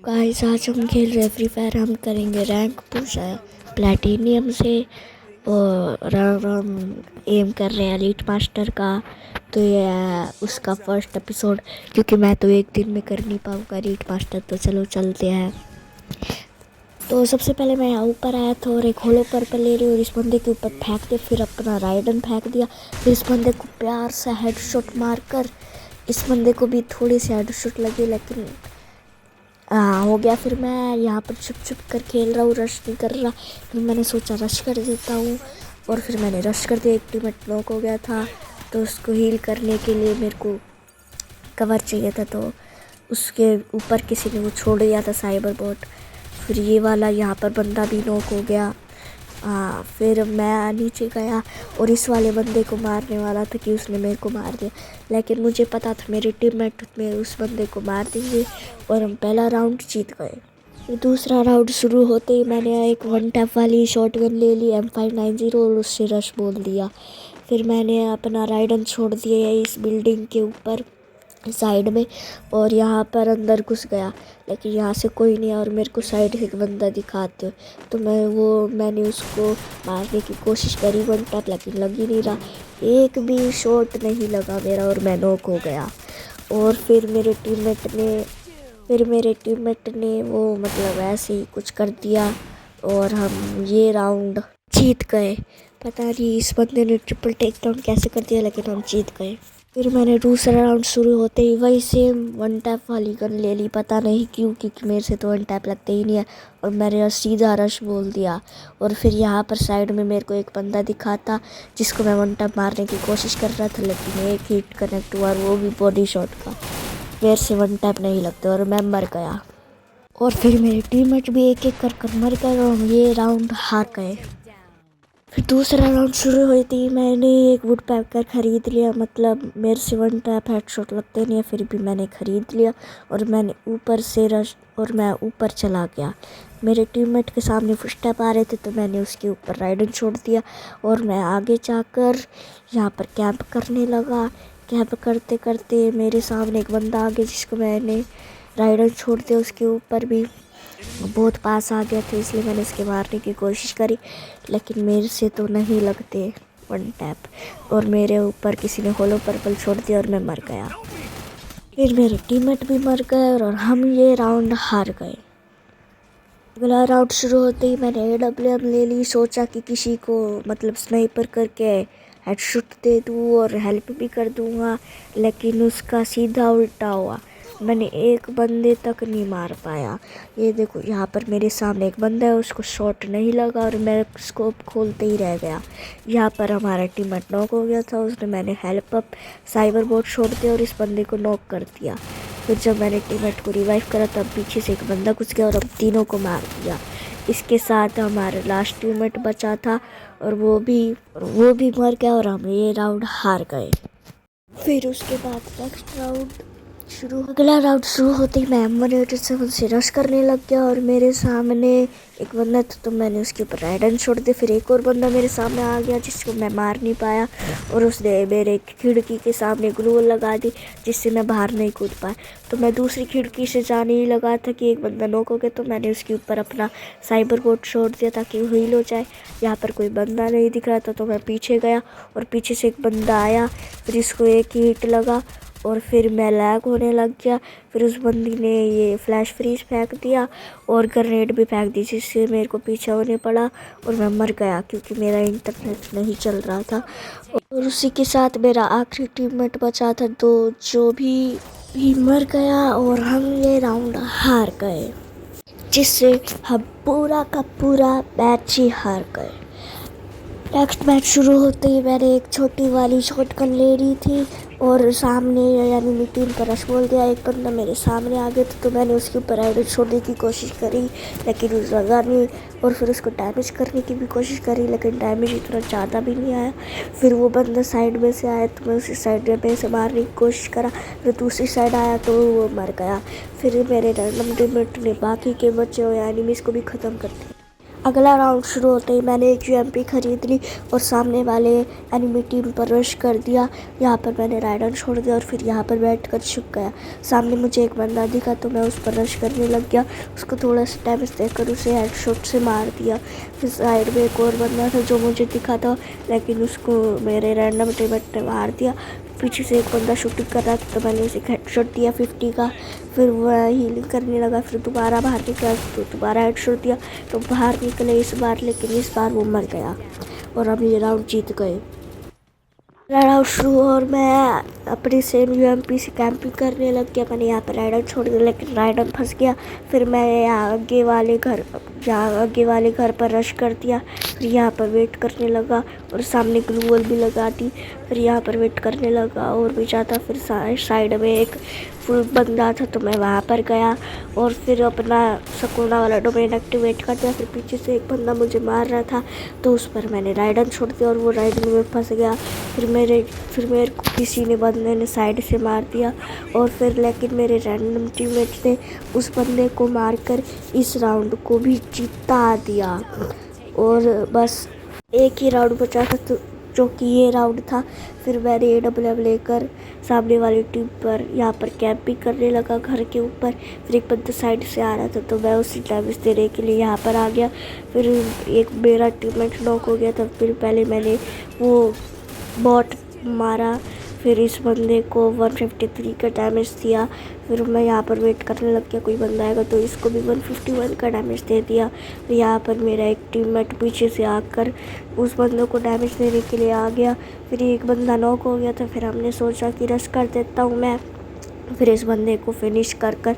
Guys आज हम खेल रहे फ्री फायर। हम करेंगे रैंक पुश है प्लैटिनियम से और हम एम कर रहे हैं एलीट मास्टर का। तो ये है उसका फर्स्ट एपिसोड, क्योंकि मैं तो एक दिन में कर नहीं पाऊँगा एलीट मास्टर। तो चलो चलते हैं। तो सबसे पहले मैं यहाँ ऊपर आया था और एक होलो पर्पल ले रही और इस बंदे के ऊपर फेंक के फिर अपना राइडन फेंक दिया। फिर इस बंदे को प्यार से हेडशॉट मारकर इस बंदे को भी थोड़ी सी हेडशॉट लगी, लेकिन हो गया। फिर मैं यहाँ पर छुप छुप कर खेल रहा हूँ, रश नहीं कर रहा। फिर मैंने सोचा रश कर देता हूँ और फिर मैंने रश कर दिया। एक टीममेट नॉक हो गया था तो उसको हील करने के लिए मेरे को कवर चाहिए था, तो उसके ऊपर किसी ने वो छोड़ दिया था साइबर बोट। फिर ये वाला यहाँ पर बंदा भी नॉक हो गया। फिर मैं नीचे गया और इस वाले बंदे को मारने वाला था कि उसने मेरे को मार दिया, लेकिन मुझे पता था मेरे टीममेट में उस बंदे को मार देंगे और हम पहला राउंड जीत गए। फिर दूसरा राउंड शुरू होते ही मैंने एक वन टैप वाली शॉटगन ले ली M590 और उससे रश बोल दिया। फिर मैंने अपना राइडन छोड़ दिया इस बिल्डिंग के ऊपर साइड में और यहाँ पर अंदर घुस गया, लेकिन यहाँ से कोई नहीं और मेरे को साइड से एक बंदा दिखाते तो मैंने उसको मारने की कोशिश करी वन टैप, लेकिन लग ही नहीं रहा। एक भी शॉट नहीं लगा मेरा और मैं नॉक हो गया। और फिर मेरे टीममेट ने वो मतलब ऐसे ही कुछ कर दिया और हम ये राउंड जीत गए। पता नहीं इस बंदे ने ट्रिपल टेक डाउन कैसे कर दिया, लेकिन हम जीत गए। फिर मैंने दूसरा राउंड शुरू होते ही वही सेम वन टैप वाली गन ले ली, पता नहीं क्यों, क्योंकि मेरे से तो वन टैप लगते ही नहीं है और मैंने सीधा रश बोल दिया। और फिर यहाँ पर साइड में मेरे को एक बंदा दिखा था जिसको मैं वन टैप मारने की कोशिश कर रहा था, लेकिन एक हिट कनेक्ट हुआ और वो भी बॉडी शॉट का। मेरे से वन टैप नहीं लगते और मैं मर गया। और फिर मेरे टीममेट भी एक एक कर मर गए और हम ये राउंड हार गए। फिर दूसरा राउंड शुरू हुई थी, मैंने एक वुड पैकर ख़रीद लिया, मतलब मेरे से वन टैप हेडशॉट लगते नहीं है, फिर भी मैंने ख़रीद लिया और मैंने ऊपर से रश और मैं ऊपर चला गया। मेरे टीममेट के सामने फुटस्टेप आ रहे थे तो मैंने उसके ऊपर राइडन छोड़ दिया और मैं आगे जाकर यहाँ पर कैंप करने लगा। कैंप करते करते मेरे सामने एक बंदा आ गया जिसको मैंने राइडन छोड़ दिया, उसके ऊपर भी बहुत पास आ गया था, इसलिए मैंने उसके मारने की कोशिश करी, लेकिन मेरे से तो नहीं लगते वन टैप और मेरे ऊपर किसी ने होलो पर्पल छोड़ दिया और मैं मर गया। फिर मेरे टीममेट भी मर गए और हम ये राउंड हार गए। अगला राउंड शुरू होते ही मैंने AWM ले ली, सोचा कि किसी को मतलब स्नाइपर करके हेडशॉट दे दूँ और हेल्प भी कर दूँगा, लेकिन उसका सीधा उल्टा हुआ। मैंने एक बंदे तक नहीं मार पाया। ये देखो यहाँ पर मेरे सामने एक बंदा है, उसको शॉट नहीं लगा और मैं स्कोप खोलते ही रह गया। यहाँ पर हमारा टीममेट नॉक हो गया था, उसने मैंने हेल्प अप साइबर बोट छोड़ दिया और इस बंदे को नॉक कर दिया। फिर जब मैंने टीममेट को रिवाइव करा तब पीछे से एक बंदा घुस गया और हम तीनों को मार दिया। इसके साथ हमारा लास्ट टीममेट बचा था और वो भी मर गया और हम ये राउंड हार गए। फिर उसके बाद अगला राउंड शुरू होते ही मैं M187 से रश करने लग गया और मेरे सामने एक बंदा था तो मैंने उसके ऊपर राइडन छोड़ दिया। फिर एक और बंदा मेरे सामने आ गया जिसको मैं मार नहीं पाया और उसने मेरे खिड़की के सामने ग्लू लगा दी जिससे मैं बाहर नहीं कूद पाया। तो मैं दूसरी खिड़की से जाने ही लगा था कि एक बंदा नॉक हो गया, तो मैंने उसके ऊपर अपना साइबर बोट छोड़ दिया ताकि वो हील हो जाए। यहाँ पर कोई बंदा नहीं दिख रहा था तो मैं पीछे गया और पीछे से एक बंदा आया, फिर इसको एक ही हिट लगा और फिर मैं लैग होने लग गया। फिर उस बंदी ने ये फ्लैश फ्रीज फेंक दिया और ग्रेनेड भी फेंक दी जिससे मेरे को पीछे होने पड़ा और मैं मर गया क्योंकि मेरा इंटरनेट नहीं चल रहा था। और उसी के साथ मेरा आखिरी टीममेट बचा था तो जो भी मर गया और हम ये राउंड हार गए, जिससे हम पूरा का पूरा मैच ही हार गए। नेक्स्ट मैच शुरू होते ही मैंने एक छोटी वाली शॉटगन ले ली थी और सामने यानी मेरी टीम पर रश बोल दिया। एक बंदा मेरे सामने आ गया था तो मैंने उसके ऊपर राइडर छोड़ने की कोशिश करी, लेकिन उस लगा नहीं और फिर उसको डैमेज करने की भी कोशिश करी, लेकिन डैमेज इतना ज़्यादा भी नहीं आया। फिर वो बंदा साइड में से आया तो मैं उसी साइड में से मारने की कोशिश करा, फिर दूसरी साइड आया तो वो मर गया। फिर मेरे रैंडम टीममेट ने बाकी के बचे हुए एनिमीज़ को भी ख़त्म कर दिया। अगला राउंड शुरू होते ही मैंने एक यूएमपी खरीद ली और सामने वाले एनिमी टीम पर रश कर दिया। यहाँ पर मैंने राइडन छोड़ दिया और फिर यहाँ पर बैठ कर छुप गया। सामने मुझे एक बंदा दिखा तो मैं उस पर रश करने लग गया। उसको थोड़ा सा डैमेज देकर उसे हेडशॉट से मार दिया। फिर साइड में एक और बंदा था जो मुझे दिखा था, लेकिन उसको मेरे रैंडम टीममेट ने मार दिया। पीछे से एक बंदा शूटिंग कर रहा था तो मैंने उसे हेडशॉट दिया 50 का। फिर वह हीलिंग करने लगा, फिर दोबारा बाहर निकला तो दोबारा हेडशॉट दिया तो बाहर निकले इस बार, लेकिन इस बार वो मर गया और हम ये राउंड जीत गए। राउंड शुरू हुआ और मैं अपनी सेम यूएमपी से कैंपिंग करने लग गया। मैंने यहाँ पर राइडन छोड़ दिया लेकिन राइडन फंस गया। फिर मैं यहाँ आगे वाले घर पर रश कर दिया। फिर यहाँ पर वेट करने लगा और सामने ग्लू वॉल भी लगा दी। फिर यहाँ पर वेट करने लगा और भी ज़्यादा। फिर साइड में एक फुल बंदा था तो मैं वहाँ पर गया और फिर अपना सकूना वाला डोमेन एक्टिवेट कर दिया। फिर पीछे से एक बंदा मुझे मार रहा था तो उस पर मैंने राइडन छोड़ दिया और वो राइडन में फंस गया। फिर मेरे को किसी ने बंदे ने साइड से मार दिया और फिर लेकिन मेरे रैंडम टीममेट ने उस बंदे को मारकर इस राउंड को भी जिता दिया। और बस एक ही राउंड बचा था तो जो कि ये राउंड था। फिर मैंने AWM लेकर सामने वाली टीम पर यहाँ पर कैंपिंग करने लगा घर के ऊपर। फिर एक बंदा साइड से आ रहा था तो मैं उसी डैमेज देने के लिए यहाँ पर आ गया। फिर एक मेरा टीममेट नॉक हो गया था। फिर पहले मैंने वो बॉट मारा, फिर इस बंदे को 153 का डैमेज दिया। फिर मैं यहाँ पर वेट करने लग गया कोई बंदा आएगा तो इसको भी 151 का डैमेज दे दिया। फिर यहाँ पर मेरा एक टीममेट पीछे से आकर उस बंदे को डैमेज देने के लिए आ गया। फिर एक बंदा नॉक हो गया था। फिर हमने सोचा कि रश कर देता हूँ मैं। फिर इस बंदे को फिनिश कर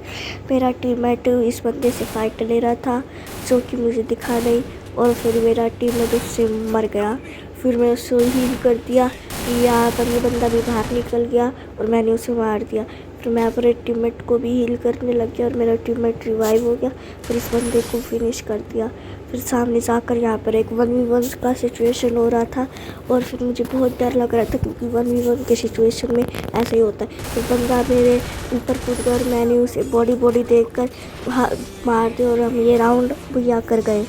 मेरा टीममेट इस बंदे से फाइट ले रहा था जो कि मुझे दिखा नहीं और फिर मेरा टीममेट उससे मर गया। फिर मैं उसको हील कर दिया कि यहाँ पर ये बंदा भी बाहर निकल गया और मैंने उसे मार दिया। फिर मैं अपने टीममेट को भी हील करने लग गया और मेरा टीममेट रिवाइव हो गया। फिर इस बंदे को फिनिश कर दिया। फिर सामने जाकर यहाँ पर एक 1v1 का सिचुएशन हो रहा था और फिर मुझे बहुत डर लग रहा था क्योंकि 1v1 के सिचुएशन में ऐसा ही होता है। फिर बंदा मेरे ऊपर कूद गया और मैंने उसे बॉडी देकर मार दिया और हम ये राउंड बुया कर गए।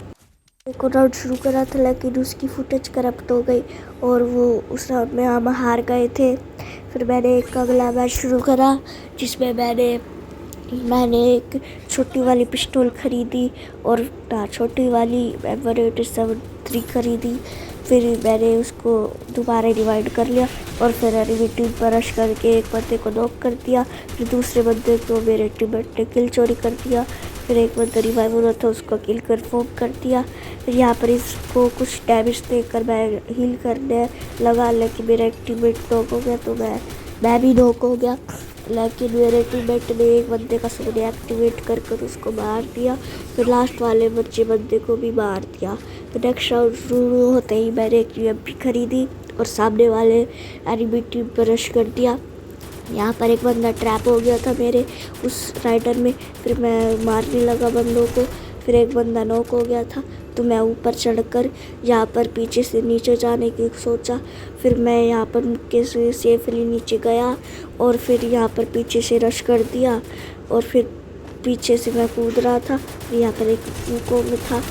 एक राउंड शुरू करा था लेकिन उसकी फुटेज करप्ट हो गई और वो उस राउंड में हम हार गए थे। फिर मैंने एक अगला मैच शुरू करा जिसमें मैंने एक छोटी वाली पिस्टल खरीदी और छोटी वाली M187 खरीदी। फिर मैंने उसको दोबारा डिवाइड कर लिया और फिर एनिमी टीम पर रश करके एक बंदे को नॉक कर दिया। फिर दूसरे बंदे को मेरे टीममेट ने किल चोरी कर दिया। फिर एक बंदा रिवाइव हो रहा था उसको किल कंफर्म कर दिया। फिर यहाँ पर इसको कुछ डैमेज देकर मैं हील करने लगा लेकिन मेरा एक टीममेट नॉक हो गया तो मैं भी नॉक हो गया। लेकिन मेरे टीममेट ने एक बंदे का सोने एक्टिवेट कर उसको मार दिया। फिर लास्ट वाले बंदे को भी मार दिया। तो नेक्स्ट राउंड शुरू होते ही मैंने एक यूएमपी खरीदी और सामने वाले एनिमी टीम पर रश कर दिया। यहाँ पर एक बंदा ट्रैप हो गया था मेरे उस राइडर में। फिर मैं मारने लगा बंदों को। फिर एक बंदा नॉक हो गया था तो मैं ऊपर चढ़कर यहाँ पर पीछे से नीचे जाने की सोचा। फिर मैं यहाँ पर मुक्के से सेफली नीचे गया और फिर यहाँ पर पीछे से रश कर दिया और फिर पीछे से मैं कूद रहा था। यहाँ पर एक ऊको में था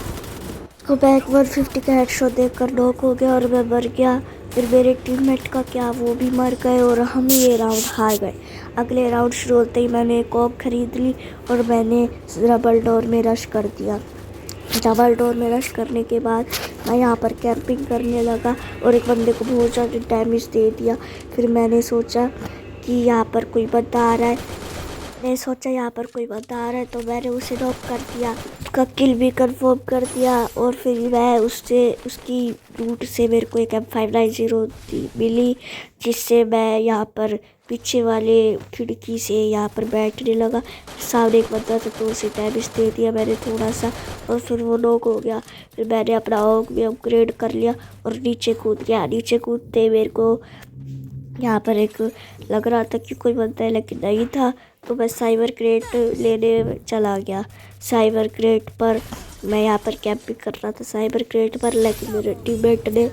तो मैं 150 का हेडशॉट देकर नॉक हो गया और मैं मर गया। फिर मेरे टीममेट का क्या वो भी मर गए और हम ये राउंड हार गए। अगले राउंड शुरू होते ही मैंने एक कॉप खरीद ली और मैंने डबल डोर में रश कर दिया। डबल डोर में रश करने के बाद मैं यहाँ पर कैंपिंग करने लगा और एक बंदे को बहुत ज़्यादा डैमेज दे दिया। फिर मैंने सोचा कि यहाँ पर कोई बंदा आ रहा है तो मैंने उसे नॉक कर दिया, उसका किल भी कंफर्म कर दिया और फिर मैं उसकी लूट से मेरे को एक M590 मिली जिससे मैं यहाँ पर पीछे वाले खिड़की से यहाँ पर बैठने लगा। सामने एक बंदा था तो उसे डैमेज दे दिया मैंने थोड़ा सा और फिर वो नॉक हो गया। फिर मैंने अपना ऑग भी अपग्रेड कर लिया और नीचे कूद गया। नीचे कूदते मेरे को यहाँ पर एक लग रहा था कि कोई बंदा है लेकिन नहीं था तो मैं साइबर क्रेट लेने चला गया। साइबर क्रेट पर मैं यहाँ पर कैंपिंग कर रहा था साइबर क्रेट पर, लेकिन मेरे टीममेट ने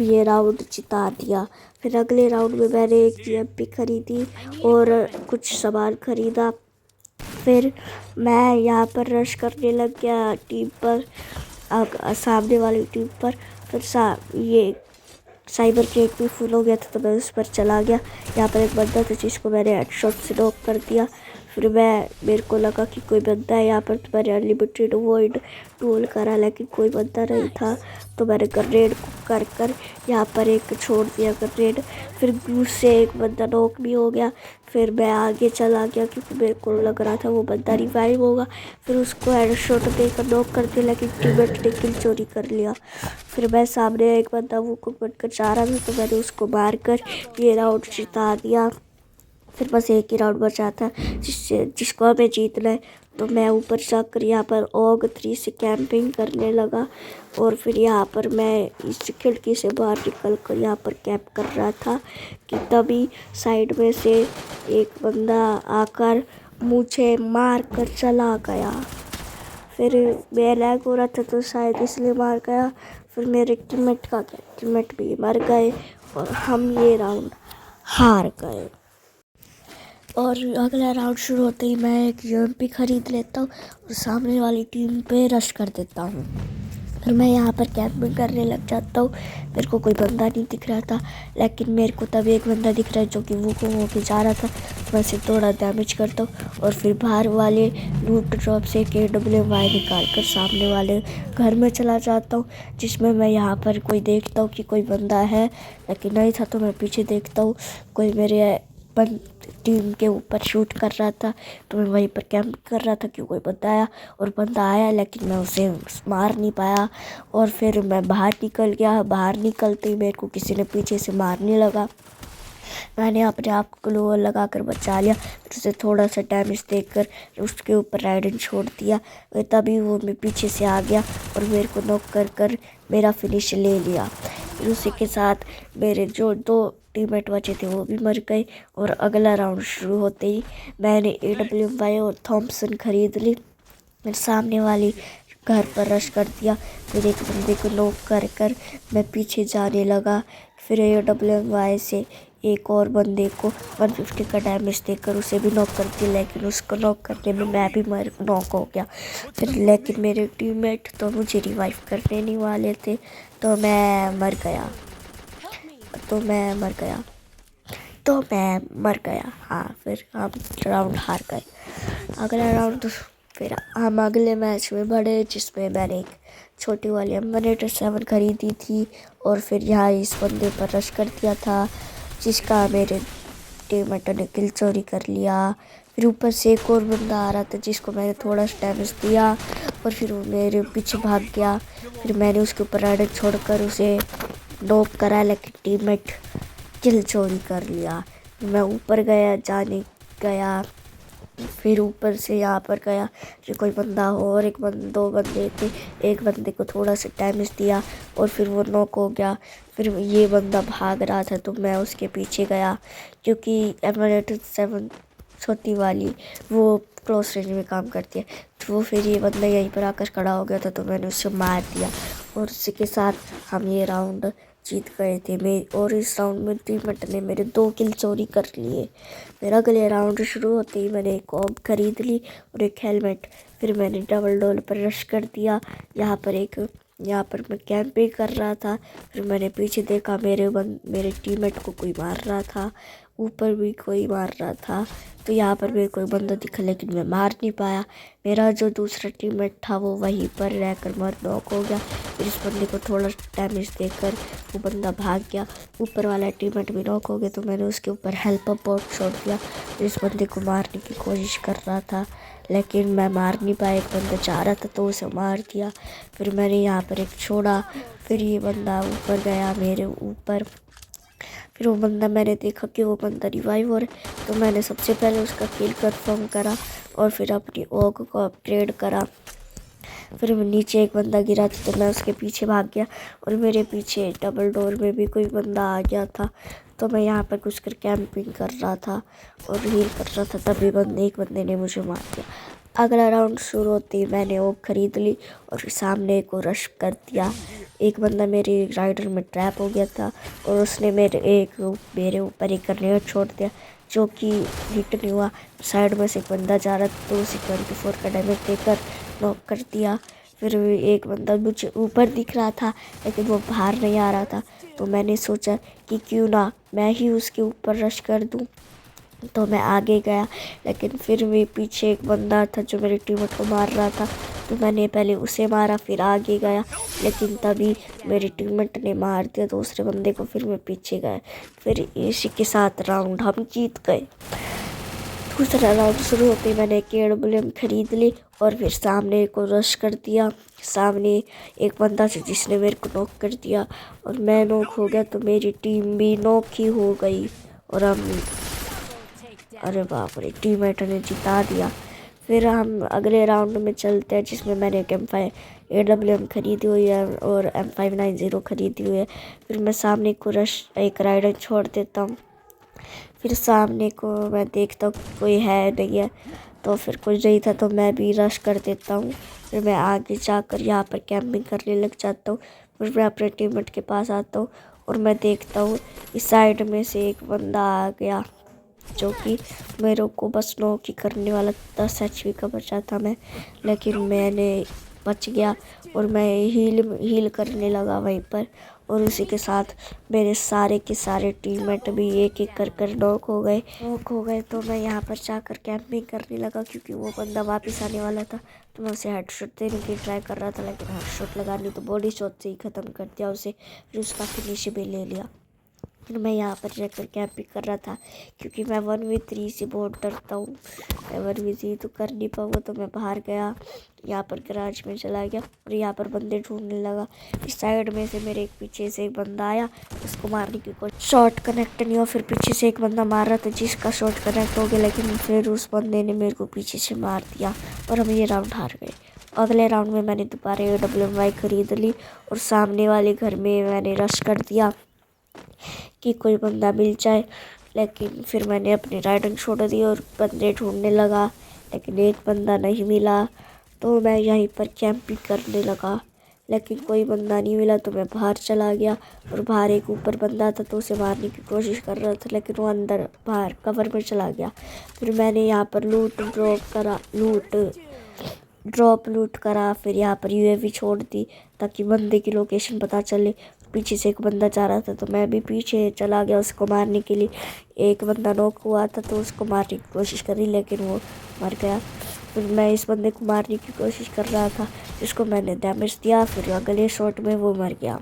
ये राउंड जिता दिया। फिर अगले राउंड में मैंने एक यूएमपी खरीदी और कुछ सामान खरीदा। फिर मैं यहाँ पर रश करने लग गया टीम पर सामने वाली टीम पर। फिर ये साइबर क्रेट भी फुल हो गया था तो मैं उस पर चला गया। यहाँ पर एक बंदा था जिसको मैंने हेडशॉट से नॉक कर दिया। फिर मेरे को लगा कि कोई बंदा है यहाँ पर, तो मैंने अनलिमिटेड वॉइड टूल करा लेकिन कोई बंदा नहीं था। तो मैंने ग्रेनेड कर कर यहाँ पर एक छोड़ दिया ग्रेनेड। फिर ग्लूस से एक बंदा नॉक भी हो गया। फिर मैं आगे चला गया क्योंकि मेरे को लग रहा था वो बंदा रिवाइव होगा। फिर उसको हेडशॉट देकर नॉक कर दिया लेकिन टीममेट ने किल चोरी कर लिया। फिर मैं सामने एक बंदा वो को बनकर जा रहा था तो मैंने उसको मार कर ये राउंड जिता दिया। फिर बस एक ही राउंड बचा था जिसको हमें जीतना है। तो मैं ऊपर जाकर यहाँ पर OG 3 से कैंपिंग करने लगा और फिर यहाँ पर मैं इस खिड़की से बाहर निकल कर यहाँ पर कैंप कर रहा था कि तभी साइड में से एक बंदा आकर मुझे मार कर चला गया। फिर मैं लैग हो रहा था तो शायद इसलिए मार गया। फिर मेरे टीममेट भी मर गए और हम ये राउंड हार गए। और अगला राउंड शुरू होते ही मैं एक UMP खरीद लेता हूँ और सामने वाली टीम पे रश कर देता हूँ। फिर मैं यहाँ पर कैंपिंग करने लग जाता हूँ। मेरे को कोई बंदा नहीं दिख रहा था लेकिन मेरे को तब एक बंदा दिख रहा है जो कि वो को होके जा रहा था। मैं उसे थोड़ा डैमेज करता हूँ और फिर बाहर वाले लूट ड्रॉप से KWY निकाल कर सामने वाले घर में चला जाता हूँ, जिसमें मैं यहाँ पर कोई देखता हूँ कि कोई बंदा है लेकिन नहीं था। तो मैं पीछे देखता हूँ कोई मेरे टीम के ऊपर शूट कर रहा था तो मैं वहीं पर कैंप कर रहा था कि कोई बंदा आया और बंदा आया लेकिन मैं उसे मार नहीं पाया। और फिर मैं बाहर निकल गया। बाहर निकलते ही मेरे को किसी ने पीछे से मारने लगा। मैंने अपने आप को ग्लोअर लगा कर बचा लिया। फिर उसे थोड़ा सा डैमेज देकर उसके ऊपर राइडन छोड़ दिया। तभी वो मेरे पीछे से आ गया और मेरे को नॉक कर कर मेरा फिनिश ले लिया। फिर उसी के साथ मेरे जो 2 टीममेट बचे थे वो भी मर गए। और अगला राउंड शुरू होते ही मैंने AWY और थॉम्पसन खरीद ली। फिर सामने वाली घर पर रश कर दिया। फिर एक बंदे को नॉक कर कर मैं पीछे जाने लगा। फिर AWY से एक और बंदे को 150 का डैमेज देकर उसे भी नॉक कर दिया लेकिन उसको नॉक करने में मैं भी नॉक हो गया। फिर लेकिन मेरे टीममेट तो मुझे रिवाइव करने नहीं वाले थे तो मैं मर गया। हाँ, फिर हम राउंड हार गए। अगला राउंड फिर हम अगले मैच में बढ़े जिसमें मैंने एक छोटी वाली M187 खरीदी थी और फिर यहाँ इस बंदे पर रश कर दिया था जिसका मेरे टीममेटों ने किल चोरी कर लिया। फिर ऊपर से एक और बंदा आ रहा था जिसको मैंने थोड़ा सा डैमेज दिया और फिर वो मेरे पीछे भाग गया। फिर मैंने उसके ऊपर राइडर छोड़कर उसे नॉक करा लेकिन टीममेट किल चोरी कर लिया। मैं ऊपर गया फिर ऊपर से यहाँ पर गया कि कोई बंदा हो और 2 बंदे थे। एक बंदे को थोड़ा सा डैमेज दिया और फिर वो नॉक हो गया। फिर ये बंदा भाग रहा था तो मैं उसके पीछे गया क्योंकि M187 छोटी वाली वो क्लोज रेंज में काम करती है। तो वो फिर ये बंदा यहीं पर आकर खड़ा हो गया था तो मैंने उसे मार दिया और उसी के साथ हम ये राउंड जीत गए थे। और इस राउंड में टीममेट ने मेरे 2 किल चोरी कर लिए। फिर अगले राउंड शुरू होते ही मैंने एक OG खरीद ली और एक हेलमेट। फिर मैंने डबल डोर पर रश कर दिया। यहाँ पर मैं कैंपिंग कर रहा था। फिर मैंने पीछे देखा मेरे टीममेट को कोई मार रहा था, ऊपर भी कोई मार रहा था। तो यहाँ पर मेरे कोई बंदा दिखा लेकिन मैं मार नहीं पाया। मेरा जो दूसरा टीममेट था वो वहीं पर रहकर नॉक हो गया। फिर इस बंदे को थोड़ा डैमेज देकर वो बंदा भाग गया। ऊपर वाला टीममेट भी नॉक हो गया तो मैंने उसके ऊपर हेल्प बोट छोड़ दिया। फिर इस बंदे को मारने की कोशिश कर रहा था लेकिन मैं मार नहीं पाया। एक बंदा जा रहा था तो उसे मार दिया। फिर मैंने यहाँ पर एक छोड़ा। फिर ये बंदा ऊपर गया मेरे ऊपर। फिर वो बंदा मैंने देखा कि वो बंदा रिवाइव हो रहा है तो मैंने सबसे पहले उसका किल कंफर्म करा और फिर अपनी OG को अपग्रेड करा। फिर नीचे एक बंदा गिरा था तो मैं उसके पीछे भाग गया और मेरे पीछे डबल डोर में भी कोई बंदा आ गया था। तो मैं यहाँ पर कुछ कर कैंपिंग कर रहा था और हील कर रहा था तभी एक बंदे ने मुझे मार दिया। अगला राउंड शुरू होते ही मैंने OG खरीद ली और सामने को रश कर दिया। एक बंदा मेरे राइडर में ट्रैप हो गया था और उसने मेरे ऊपर एक ग्रेनेड छोड़ दिया जो कि हिट नहीं हुआ। साइड में से एक बंदा जा रहा था तो उसे 24 का डैमेज देकर नॉक कर दिया। फिर एक बंदा मुझे ऊपर दिख रहा था लेकिन वो बाहर नहीं आ रहा था, तो मैंने सोचा कि क्यों ना मैं ही उसके ऊपर रश कर दूं। तो मैं आगे गया, लेकिन फिर भी पीछे एक बंदा था जो मेरे टीममेट को मार रहा था, तो मैंने पहले उसे मारा फिर आगे गया, लेकिन तभी मेरे टीममेट ने मार दिया दूसरे बंदे को। फिर मैं पीछे गया, फिर इसी के साथ राउंड हम जीत गए। दूसरा राउंड शुरू होते ही मैंने KWM खरीद ली और फिर सामने को रश कर दिया। सामने एक बंदा था जिसने मेरे को नॉक कर दिया और मैं नॉक हो गया, तो मेरी टीम भी नॉक ही हो गई और हम, अरे बाप रे, टीममेट ने जिता दिया। फिर हम अगले राउंड में चलते हैं जिसमें मैंने एक M5 AWM खरीदी हुई है और M590 खरीदी हुई है। फिर मैं सामने को रश एक राइडर छोड़ देता हूँ, फिर सामने को मैं देखता हूँ कोई है नहीं है, तो फिर कोई नहीं था तो मैं भी रश कर देता हूँ। फिर मैं आगे जाकर यहाँ पर कैंपिंग करने लग जाता हूँ। फिर मैं अपने टीममेट के पास आता हूँ और मैं देखता हूँ इस साइड में से एक बंदा आ गया जो कि मेरे को बस नॉक ही करने वाला। 10 HP का बचा था मैं, लेकिन मैंने बच गया और मैं हील करने लगा वहीं पर, और उसी के साथ मेरे सारे के सारे टीममेट भी एक एक कर नॉक हो गए। तो मैं यहाँ पर जाकर कैंपिंग करने लगा क्योंकि वो बंदा वापस आने वाला था। तो मैं उसे हेडशॉट देने की ट्राई कर रहा था, लेकिन हेडशॉट लगा ली तो बॉडी शॉट से ही ख़त्म कर दिया उसे, फिर उसका फिनिश भी ले लिया। फिर मैं यहाँ पर जाकर कैंपिंग कर रहा था क्योंकि मैं 1v3 से बहुत डरता हूँ। मैं 1v3 तो कर नहीं पाऊँगा, तो मैं बाहर गया, यहाँ पर गराज में चला गया और यहाँ पर बंदे ढूंढने लगा। इस साइड में से मेरे एक पीछे से एक बंदा आया, उसको मारने की कोशिश, शॉट कनेक्ट नहीं हुआ। फिर पीछे से एक बंदा मार रहा था जिसका शॉट कनेक्ट हो गया, लेकिन फिर उस बंदे ने मेरे को पीछे से मार दिया और हम ये राउंड हार गए। अगले राउंड में मैंने दोबारा AWM खरीद ली और सामने वाले घर में मैंने रश कर दिया कि कोई बंदा मिल जाए, लेकिन फिर मैंने अपनी राइडिंग छोड़ दी और बंदे ढूंढने लगा, लेकिन एक बंदा नहीं मिला। तो मैं यहीं पर कैंपिंग करने लगा, लेकिन कोई बंदा नहीं मिला। तो मैं बाहर चला गया और बाहर एक ऊपर बंदा था, तो उसे मारने की कोशिश कर रहा था, लेकिन वो अंदर बाहर कवर में चला गया। फिर मैंने यहाँ पर लूट लूट करा, फिर यहाँ पर UAV छोड़ दी ताकि बंदे की लोकेशन पता चले। पीछे से एक बंदा जा रहा था तो मैं भी पीछे चला गया उसको मारने के लिए। एक बंदा नॉक हुआ था तो उसको मारने की कोशिश करी, लेकिन वो मर गया। फिर मैं इस बंदे को मारने की कोशिश कर रहा था जिसको मैंने डैमेज दिया, फिर अगले शॉट में वो मर गया।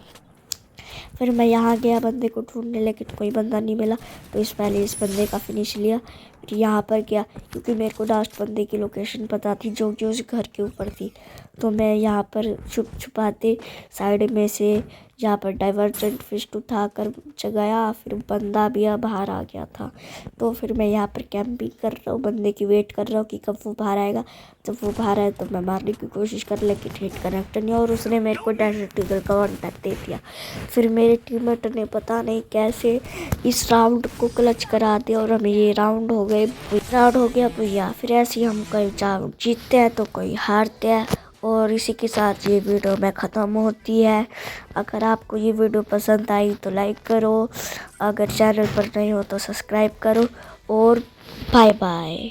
फिर मैं यहाँ गया बंदे को ढूंढने, लेकिन कोई बंदा नहीं मिला, तो पहले इस बंदे का फिनिश लिया। फिर यहाँ पर गया क्योंकि मेरे को लास्ट बंदे की लोकेशन पता थी जो कि उस घर के ऊपर थी। तो मैं यहाँ पर छुपाते साइड में से यहाँ पर डाइवर्जेंट फिस्ट उठाकर जगाया, फिर बंदा भी बाहर आ गया था। तो फिर मैं यहाँ पर कैंपिंग कर रहा हूँ, बंदे की वेट कर रहा हूँ कि कब वो बाहर आएगा। जब वो बाहर आए तो मैं मारने की कोशिश कर, लेकिन हिट कनेक्ट नहीं, और उसने मेरे को डेजर्ट ईगल का वन टैप दे दिया। फिर मेरे टीममेट ने पता नहीं कैसे इस राउंड को क्लच करा दिया और हमें ये राउंड हो गया भैया। फिर ऐसे ही हम कई जीतते हैं तो कोई हारते हैं, और इसी के साथ ये वीडियो में ख़त्म होती है। अगर आपको ये वीडियो पसंद आई तो लाइक करो, अगर चैनल पर नहीं हो तो सब्सक्राइब करो, और बाय बाय।